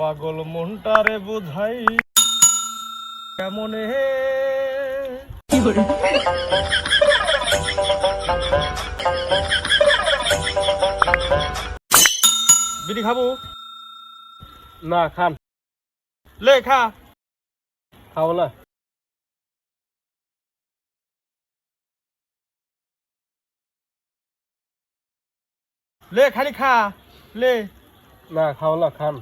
পাগল মনটারে বুঝাই কেমনে বিড়ি খাবো না খান লে খা খাও না লে খালি খা লে না খাও না খান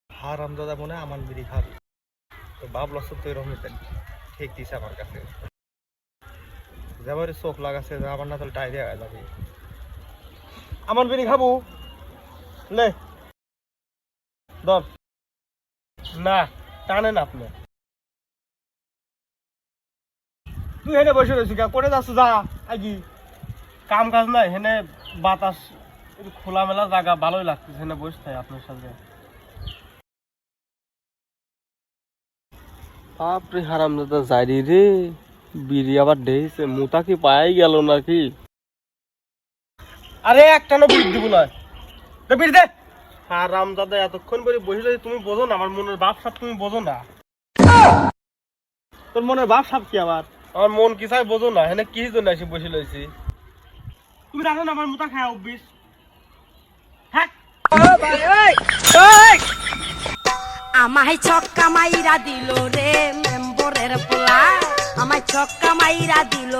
হারামজাদা মনে হয় আমার বিড়ি খাবি তো ভাবলো তো এরকম ঠিক দিছে আমার কাছে যেবারে চোখ লাগাছে আমার না তাহলে ডায়রিয়া হয়ে যাবে আমার বিড়ি খাবো লে ধর না টানেন আপনি তুই হেনে বসে রয়েছিস করে যাচ্ছ যা আগে কাম কাজ নাই হেনে বাতাস একটু খোলামেলা জায়গা ভালোই লাগতেছে হেনে বসতে আপনার সাথে বাপরে হারামজাদা যাইরি রে বিড়ি আবার ঢেইছে মুতা কি পাই গেল নাকি আরে একটানো বিড়ি দিব না দে বিড়ি দে হারামজাদা এতক্ষণ করে বসে রয়েছে তুমি বোঝো না আমার মনের ভাব সাপ তুমি বোঝো না তোর মনের ভাব সাপ কি আবার আমার মন কি চাই বোঝো না হেনে কি জন্য এসে বসে রয়েছি তুমি রাখো না আমার মুতা খায় অভ্যিস হ্যাঁ আমায় ছক্কা মাইরা দিল রে মেম্বরের পোলা আমায় ছক্কা মাইরা দিল